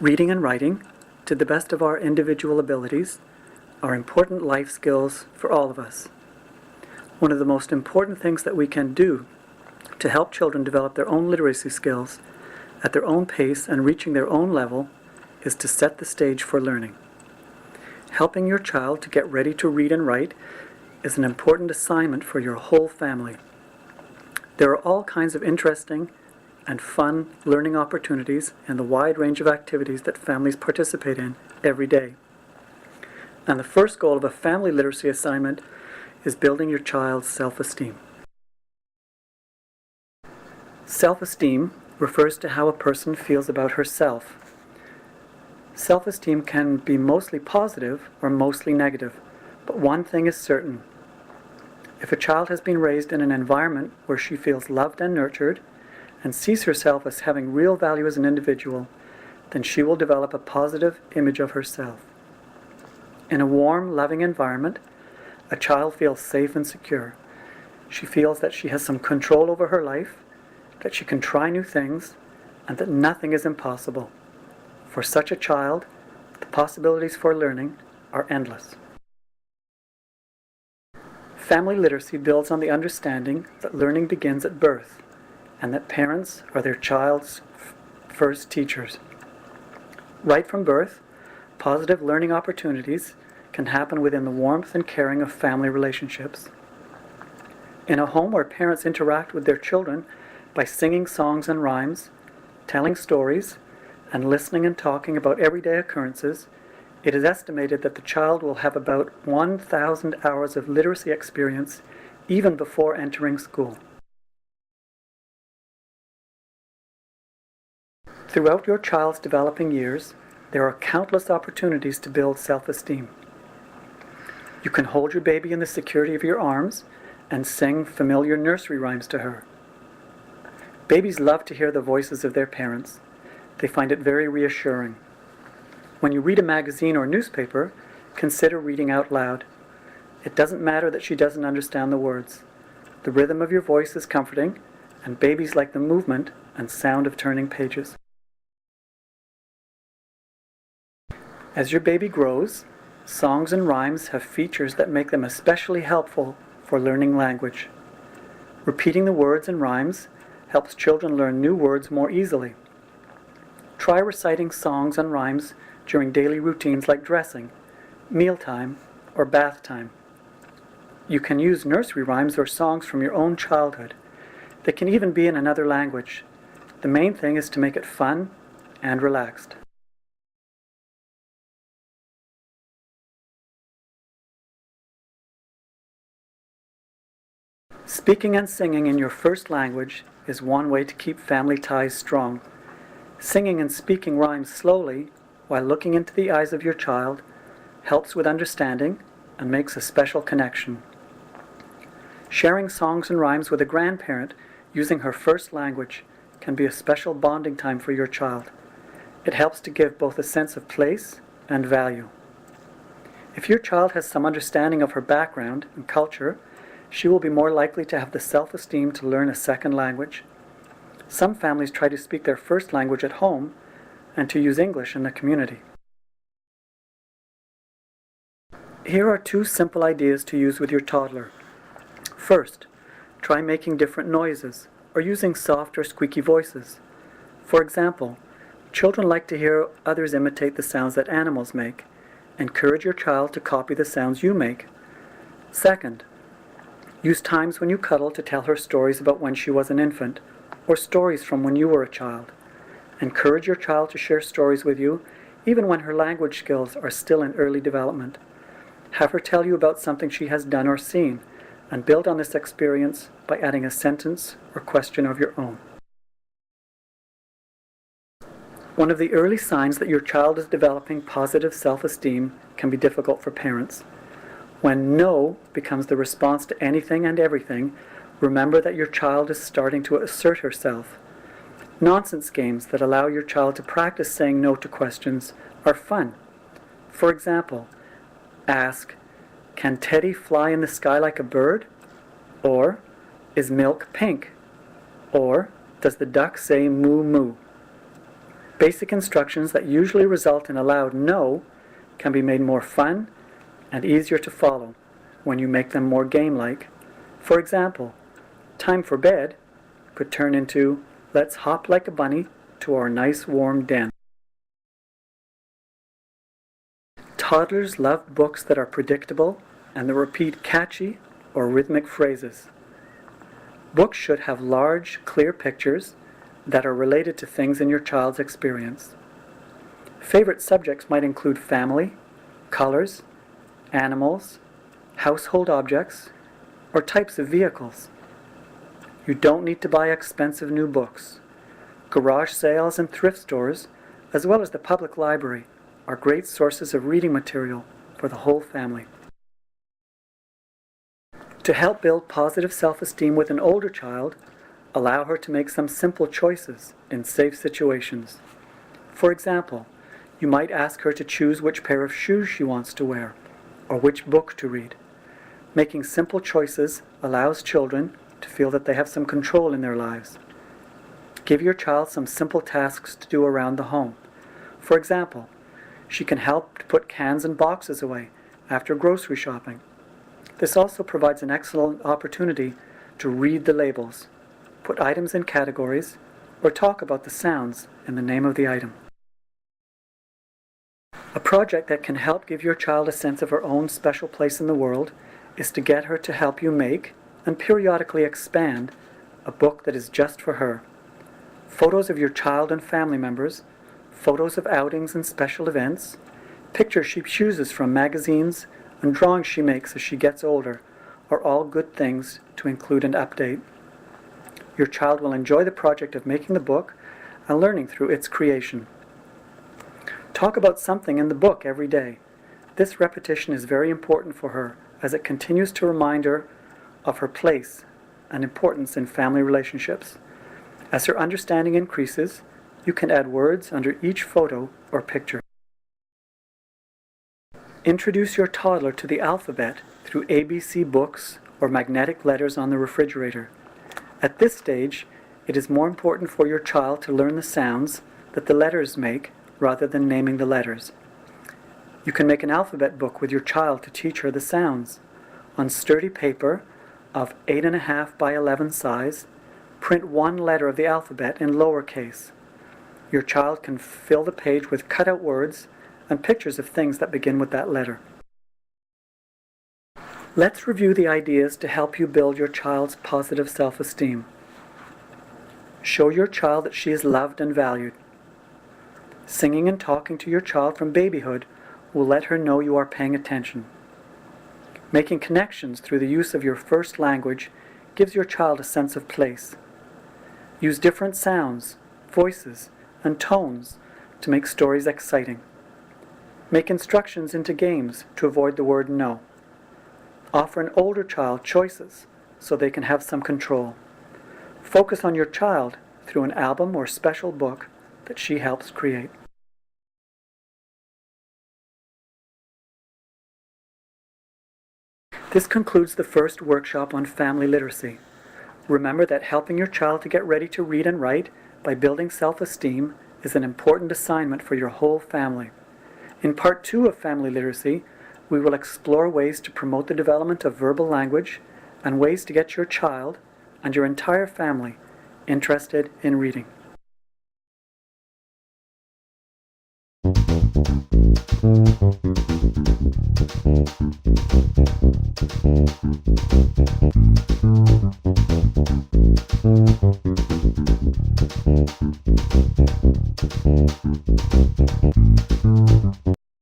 Reading and writing, to the best of our individual abilities, are important life skills for all of us. One of the most important things that we can do to help children develop their own literacy skills at their own pace and reaching their own level is to set the stage for learning. Helping your child to get ready to read and write is an important assignment for your whole family. There are all kinds of interesting and fun learning opportunities in the wide range of activities that families participate in every day. And the first goal of a family literacy assignment is building your child's self-esteem. Self-esteem refers to how a person feels about herself. Self-esteem can be mostly positive or mostly negative, but one thing is certain. If a child has been raised in an environment where she feels loved and nurtured and sees herself as having real value as an individual, then she will develop a positive image of herself. In a warm, loving environment, a child feels safe and secure. She feels that she has some control over her life, that she can try new things, and that nothing is impossible. For such a child, the possibilities for learning are endless. Family literacy builds on the understanding that learning begins at birth, and that parents are their child's first teachers. Right from birth, positive learning opportunities can happen within the warmth and caring of family relationships. In a home where parents interact with their children by singing songs and rhymes, telling stories, and listening and talking about everyday occurrences, it is estimated that the child will have about 1,000 hours of literacy experience even before entering school. Throughout your child's developing years, there are countless opportunities to build self-esteem. You can hold your baby in the security of your arms and sing familiar nursery rhymes to her. Babies love to hear the voices of their parents. They find it very reassuring. When you read a magazine or newspaper, consider reading out loud. It doesn't matter that she doesn't understand the words. The rhythm of your voice is comforting, and babies like the movement and sound of turning pages. As your baby grows, songs and rhymes have features that make them especially helpful for learning language. Repeating the words and rhymes helps children learn new words more easily. Try reciting songs and rhymes during daily routines like dressing, mealtime, or bath time. You can use nursery rhymes or songs from your own childhood. They can even be in another language. The main thing is to make it fun and relaxed. Speaking and singing in your first language is one way to keep family ties strong. Singing and speaking rhymes slowly while looking into the eyes of your child helps with understanding and makes a special connection. Sharing songs and rhymes with a grandparent using her first language can be a special bonding time for your child. It helps to give both a sense of place and value. If your child has some understanding of her background and culture, she will be more likely to have the self-esteem to learn a second language. Some families try to speak their first language at home and to use English in the community. Here are 2 simple ideas to use with your toddler. First, try making different noises or using soft or squeaky voices. For example, children like to hear others imitate the sounds that animals make. Encourage your child to copy the sounds you make. Second, use times when you cuddle to tell her stories about when she was an infant, or stories from when you were a child. Encourage your child to share stories with you, even when her language skills are still in early development. Have her tell you about something she has done or seen, and build on this experience by adding a sentence or question of your own. One of the early signs that your child is developing positive self-esteem can be difficult for parents. When no becomes the response to anything and everything, remember that your child is starting to assert herself. Nonsense games that allow your child to practice saying no to questions are fun. For example, ask, "Can Teddy fly in the sky like a bird?" Or, "Is milk pink?" Or, "Does the duck say moo moo?" Basic instructions that usually result in a loud no can be made more fun and easier to follow when you make them more game-like. For example, time for bed could turn into let's hop like a bunny to our nice warm den. Toddlers love books that are predictable and that repeat catchy or rhythmic phrases. Books should have large, clear pictures that are related to things in your child's experience. Favorite subjects might include family, colors, animals, household objects, or types of vehicles. You don't need to buy expensive new books. Garage sales and thrift stores, as well as the public library, are great sources of reading material for the whole family. To help build positive self-esteem with an older child, allow her to make some simple choices in safe situations. For example, you might ask her to choose which pair of shoes she wants to wear, or which book to read. Making simple choices allows children to feel that they have some control in their lives. Give your child some simple tasks to do around the home. For example, she can help to put cans and boxes away after grocery shopping. This also provides an excellent opportunity to read the labels, put items in categories, or talk about the sounds in the name of the item. A project that can help give your child a sense of her own special place in the world is to get her to help you make and periodically expand a book that is just for her. Photos of your child and family members, photos of outings and special events, pictures she chooses from magazines, and drawings she makes as she gets older are all good things to include and update. Your child will enjoy the project of making the book and learning through its creation. Talk about something in the book every day. This repetition is very important for her as it continues to remind her of her place and importance in family relationships. As her understanding increases, you can add words under each photo or picture. Introduce your toddler to the alphabet through ABC books or magnetic letters on the refrigerator. At this stage, it is more important for your child to learn the sounds that the letters make rather than naming the letters. You can make an alphabet book with your child to teach her the sounds. On sturdy paper of 8.5 by 11 size, print one letter of the alphabet in lowercase. Your child can fill the page with cutout words and pictures of things that begin with that letter. Let's review the ideas to help you build your child's positive self-esteem. Show your child that she is loved and valued. Singing and talking to your child from babyhood will let her know you are paying attention. Making connections through the use of your first language gives your child a sense of place. Use different sounds, voices, and tones to make stories exciting. Make instructions into games to avoid the word no. Offer an older child choices so they can have some control. Focus on your child through an album or special book that she helps create. This concludes the first workshop on family literacy. Remember that helping your child to get ready to read and write by building self-esteem is an important assignment for your whole family. In Part 2 of Family Literacy, we will explore ways to promote the development of verbal language and ways to get your child and your entire family interested in reading.